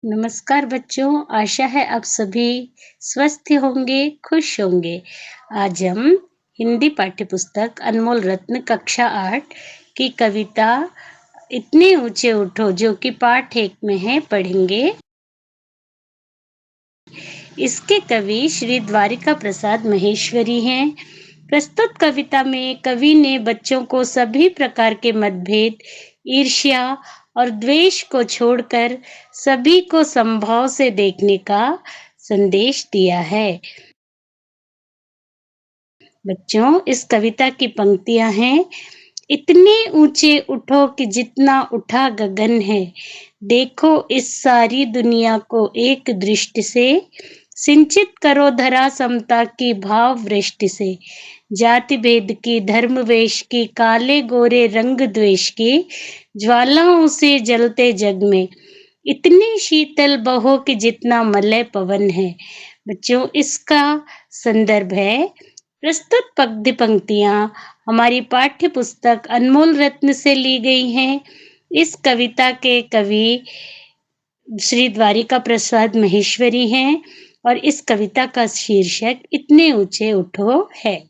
नमस्कार बच्चों, आशा है आप सभी स्वस्थ होंगे, खुश होंगे। आज हम हिंदी पाठ्य पुस्तक अनमोल रत्न कक्षा 8 की कविता इतने ऊंचे उठो जो कि पाठ 1 में है पढ़ेंगे। इसके कवि श्री द्वारिका प्रसाद महेश्वरी हैं। प्रस्तुत कविता में कवि ने बच्चों को सभी प्रकार के मतभेद, ईर्ष्या और द्वेष को छोड़कर सभी को समभाव से देखने का संदेश दिया है। बच्चों, इस कविता की पंक्तियां हैं। इतने ऊंचे उठो कि जितना उठा गगन है, देखो इस सारी दुनिया को एक दृष्टि से, सिंचित करो धरा समता की भाव वृष्टि से, जाति भेद की, धर्म वेश की, काले गोरे रंग द्वेष की ज्वालाओं से जलते जग में इतनी शीतल बहो कि जितना मलय पवन है। बच्चों, इसका संदर्भ है प्रस्तुत पंक्तियां हमारी पाठ्य पुस्तक अनमोल रत्न से ली गई हैं। इस कविता के कवि श्री द्वारिका प्रसाद महेश्वरी हैं और इस कविता का शीर्षक इतने ऊंचे उठो है।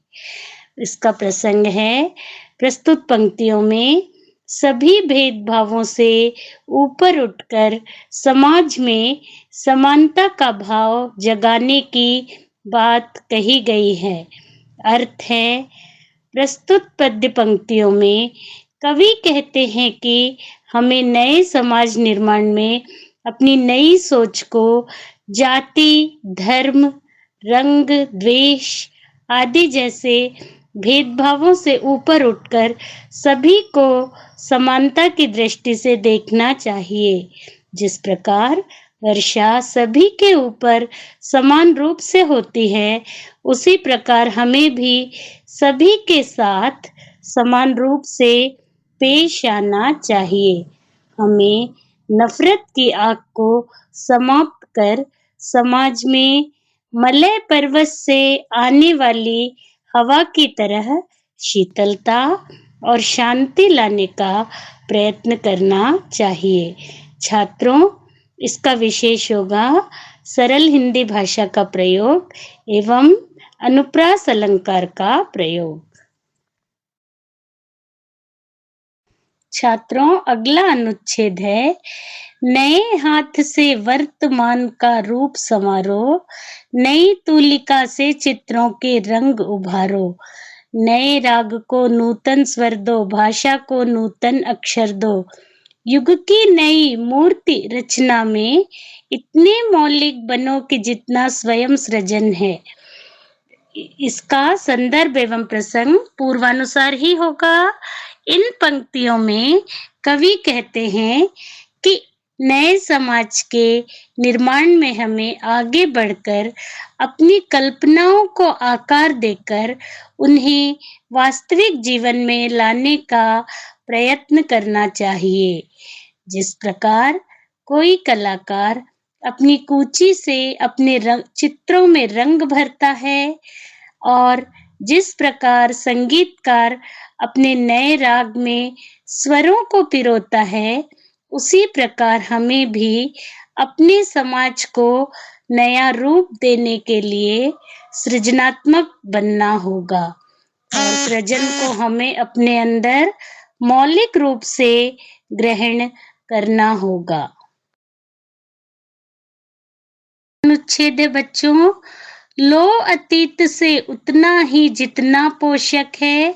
इसका प्रसंग है, प्रस्तुत पंक्तियों में सभी भेदभावों से ऊपर उठकर समाज में समानता का भाव जगाने की बात कही गई है। अर्थ है, प्रस्तुत पद्य पंक्तियों में कवि कहते हैं कि हमें नए समाज निर्माण में अपनी नई सोच को जाति, धर्म, रंग, द्वेष आदि जैसे भेदभावों से ऊपर उठकर सभी को समानता की दृष्टि से देखना चाहिए। जिस प्रकार वर्षा सभी के ऊपर समान रूप से होती है, उसी प्रकार हमें भी सभी के साथ समान रूप से पेश आना चाहिए। हमें नफरत की आग को समाप्त कर समाज में मलय पर्वत से आने वाली हवा की तरह शीतलता और शांति लाने का प्रयत्न करना चाहिए। छात्रों, इसका विशेष होगा सरल हिंदी भाषा का प्रयोग एवं अनुप्रास अलंकार का प्रयोग। छात्रों, अगला अनुच्छेद है, नए हाथ से वर्तमान का रूप संवारो, नई तूलिका से चित्रों के रंग उभारो, नए राग को नूतन स्वर दो, भाषा को नूतन अक्षर दो, युग की नई मूर्ति रचना में इतने मौलिक बनो कि जितना स्वयं सृजन है। इसका संदर्भ एवं प्रसंग पूर्वानुसार ही होगा। इन पंक्तियों में कवि कहते हैं कि नए समाज के निर्माण में हमें आगे बढ़कर अपनी कल्पनाओं को आकार देकर उन्हें वास्तविक जीवन में लाने का प्रयत्न करना चाहिए। जिस प्रकार कोई कलाकार अपनी कूची से अपने चित्रों में रंग भरता है और जिस प्रकार संगीतकार अपने नए राग में स्वरों को पिरोता है, उसी प्रकार हमें भी अपने समाज को नया रूप देने के लिए सृजनात्मक बनना होगा और सृजन को हमें अपने अंदर मौलिक रूप से ग्रहण करना होगा। अनुच्छेद है बच्चों, लो अतीत से उतना ही जितना पोषक है,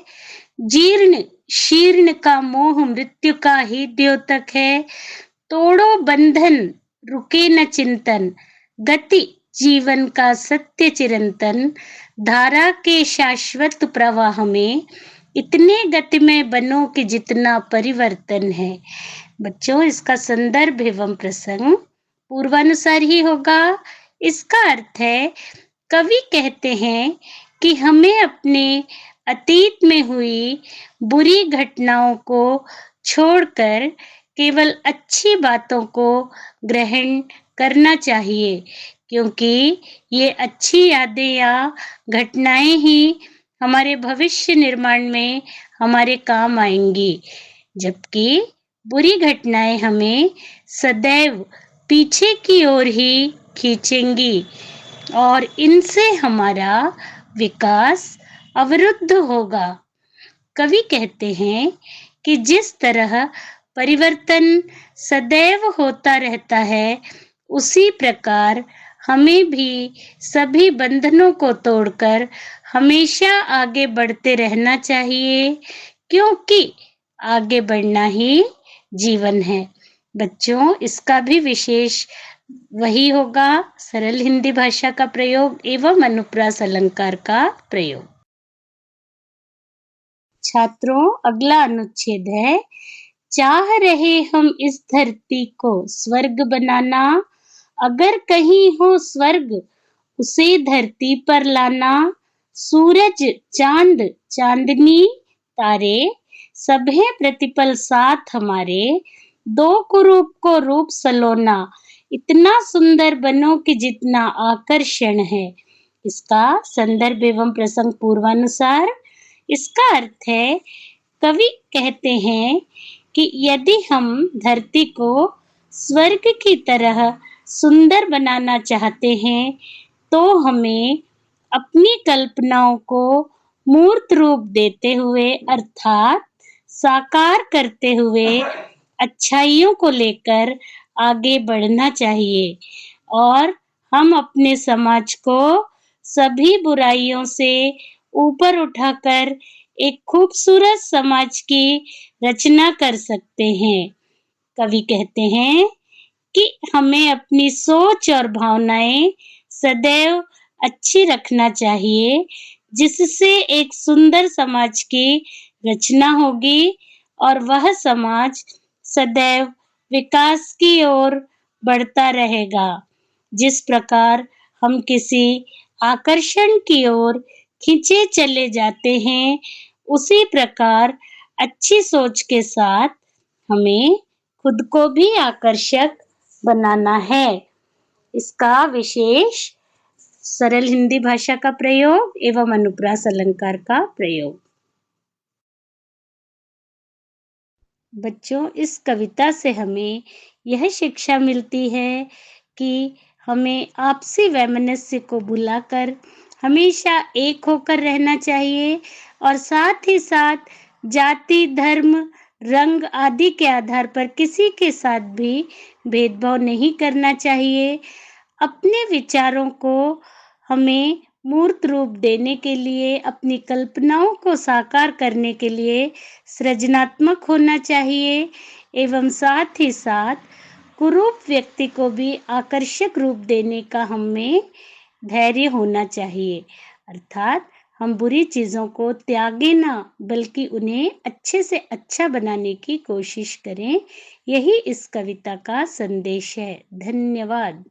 जीर्ण शीर्ण का मोह मृत्यु का ही द्योतक है, तोड़ो बंधन रुके न चिंतन, गति जीवन का सत्य चिरंतन, धारा के शाश्वत प्रवाह में इतने गतिमय बनो कि जितना परिवर्तन है। बच्चों, इसका संदर्भ एवं प्रसंग पूर्वानुसार ही होगा। इसका अर्थ है, कवि कहते हैं कि हमें अपने अतीत में हुई बुरी घटनाओं को छोड़कर केवल अच्छी बातों को ग्रहण करना चाहिए, क्योंकि ये अच्छी यादें या घटनाएं ही हमारे भविष्य निर्माण में हमारे काम आएंगी, जबकि बुरी घटनाएं हमें सदैव पीछे की ओर ही खींचेंगी और इनसे हमारा विकास अवरुद्ध होगा। कवि कहते हैं कि जिस तरह परिवर्तन सदैव होता रहता है, उसी प्रकार हमें भी सभी बंधनों को तोड़कर हमेशा आगे बढ़ते रहना चाहिए, क्योंकि आगे बढ़ना ही जीवन है। बच्चों, इसका भी विशेष वही होगा, सरल हिंदी भाषा का प्रयोग एवं अनुप्रास अलंकार का प्रयोग। छात्रों, अगला अनुच्छेद है, चाह रहे हम इस धरती को स्वर्ग बनाना, अगर कहीं हो स्वर्ग उसे धरती पर लाना, सूरज चांद चांदनी तारे सब हैं प्रतिपल साथ हमारे, दो कुरूप को रूप सलोना, इतना सुंदर बनो कि जितना आकर्षण है। इसका संदर्भ एवं प्रसंग पूर्वानुसार। इसका अर्थ है, कवि कहते हैं कि यदि हम धरती को स्वर्ग की तरह सुंदर बनाना चाहते हैं, तो हमें अपनी कल्पनाओं को मूर्त रूप देते हुए अर्थात साकार करते हुए अच्छाइयों को लेकर आगे बढ़ना चाहिए और हम अपने समाज को सभी बुराइयों से ऊपर उठाकर एक खूबसूरत समाज की रचना कर सकते हैं। कवि कहते हैं कि हमें अपनी सोच और भावनाएं सदैव अच्छी रखना चाहिए, जिससे एक सुंदर समाज की रचना होगी और वह समाज सदैव विकास की ओर बढ़ता रहेगा। जिस प्रकार हम किसी आकर्षण की ओर खींचे चले जाते हैं, उसी प्रकार अच्छी सोच के साथ हमें खुद को भी आकर्षक बनाना है। इसका विशेष सरल हिंदी भाषा का प्रयोग एवं अनुप्रास अलंकार का प्रयोग। बच्चों, इस कविता से हमें यह शिक्षा मिलती है कि हमें आपसी वैमनस्य को भुलाकर हमेशा एक होकर रहना चाहिए और साथ ही साथ जाति, धर्म, रंग आदि के आधार पर किसी के साथ भी भेदभाव नहीं करना चाहिए। अपने विचारों को हमें मूर्त रूप देने के लिए, अपनी कल्पनाओं को साकार करने के लिए सृजनात्मक होना चाहिए एवं साथ ही साथ कुरूप व्यक्ति को भी आकर्षक रूप देने का हमें धैर्य होना चाहिए। अर्थात हम बुरी चीज़ों को त्यागें ना, बल्कि उन्हें अच्छे से अच्छा बनाने की कोशिश करें। यही इस कविता का संदेश है। धन्यवाद।